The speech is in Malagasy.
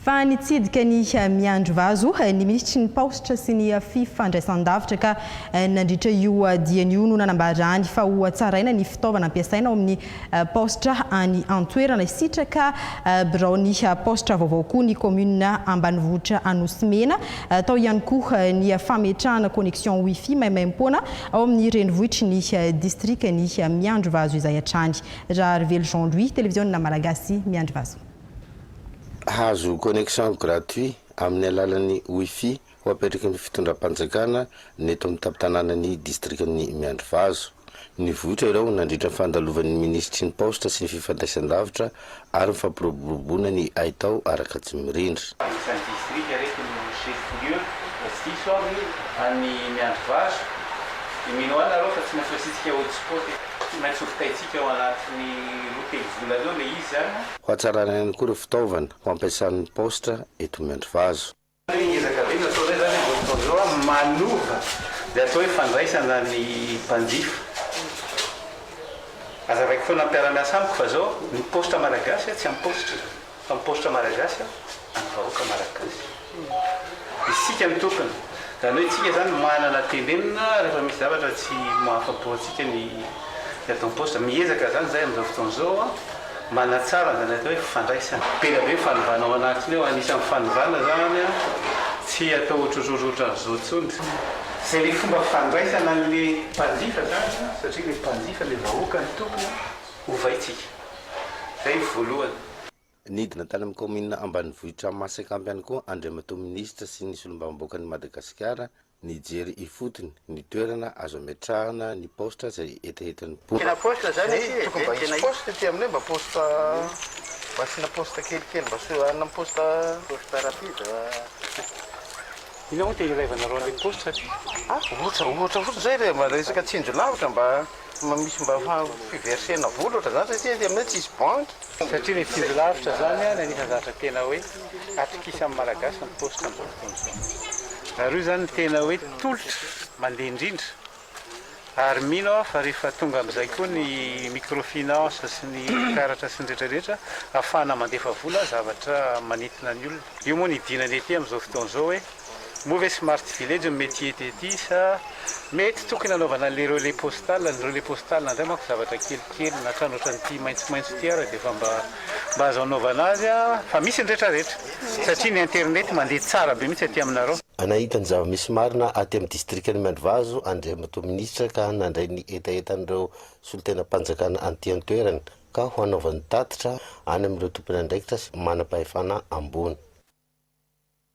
Fa nitsidika ny Miandrivazo ny ministry ny paositra sy ny fifandraisan-davitra ka nandritra io diany io no nanambarany fa ho tsaraina ny fitaovana ampiasaina ao amin'ny paositra any antoerana sitraka biraon'ny paositra vaovao koa ny commune ambanivohitra Anosy tao ihany koa ny fametrahana connexion wifi maimaipoana ao amin'ny renivohitry ny distrikan'ny Miandrivazo izay hatrany. Raha Revely Jean-Louis télévision na Malagasy Miandrivazo. Hazo connexion gratuit amin'ny alalan'ny wifi ho apetraky ny fitondram-panjakana neto amin'ny tapitanànan'ny distrikan'ny Miandrivazo. Ny vohitra ireo nandritra fandalovan'ny ministry ny paositra sy ny fifandraisan-davitra ary mifampiroboroboana ny aitao araka tsy mirindra. Isan'ny distrika reto no chef-lieu any Miandrivazo. Mino anareo fa tsy mahafasitsika hotspot maitsokitaitsika ao anatin'ny roatelo vola eo le izy zany. Ho hatsarana ihany koa ireo fitaovana ho ampiasan'ny paositra eto Miandrivazo. Ezaka be nataonay zany zao manova dia atao hoe fandraisana ny mpanjifa. Azavaiko foana ampiara-miasa amiko fa zao ny paositra malagasy tsy amin'ny paositra fa ny paositra malagasy amin'ny vahoaka malagasy. Isika ny tokony. Zany hoe tsika zany manana tendenina rehefa misy zavatra tsy mahafapo antsika ny atao paositra. Miezaka zany zay amin'izao fotoana zao manatsara zany atao hoe fandraisana. Pela be fanovana ao anatiny eo anisan'ny fanovana zany tsy atao ohatrohatrotra zao tsony. Zay le fomba fandraisana an'le mpanjifa zany satria le mpanjifa le vahoaka ny tompony ovaitsika. Zay voalohany. Nidina tany amin'ny commune ambanivohitra Masakampy ihany koa andriamatoa ministra sy ny solombavamboakan'ny Madagasikara nijery ifotony ny toerana azo ametrahana ny paositra izay etahetan'ny Tena paositra zany tokony mba hisy paositra ty aminay mba paositra mba asina paositra kelikely mba sy anina paositra rapide. Ino moa tena ilaivana le paositra? Ohatra fotsiny zay re mba resaka tsinjo lavitra mba misy mba fiversena vola ohatra zany satria ty aminay tsisy banky. Satria ny tsinjo lavitra zany anisany zavatra tena hoe atokisa amin'ny malagasy ny paositra amin'ny fotoana izao. Ary io zany tena hoe tolotra mandeha indrindra. Ary mino fa rehefa tonga amin'izay koa ny microfinance sy ny karatra sy ny rehetrarehetra ahafahana mandefa vola zavatra manintona ny olona. Io moa ny idinany ety amin'izao fotoana izao hoe move smart village métier tety sa mety tokony anaovana le relais postal, ny relais postal ndray manko zavatra kelikely na trano ohatran'ity maitsomaitso ty ary dia fa mba azo anaovana azy fa misy ny rehetrarehetra satria ny internet mandeha tsara be mihitsy aty aminareo. Anahitany zava-misy marina aty amin'ny distrikan'ny Miandrivazo andriamatoa ministra ka nandray ny etaetan'ireo solon-tena-panjakana anty an-toerana ka ho anaovan'ny tatitra any amin'ireo tompony andraikitra sy manam-pahefana ambony.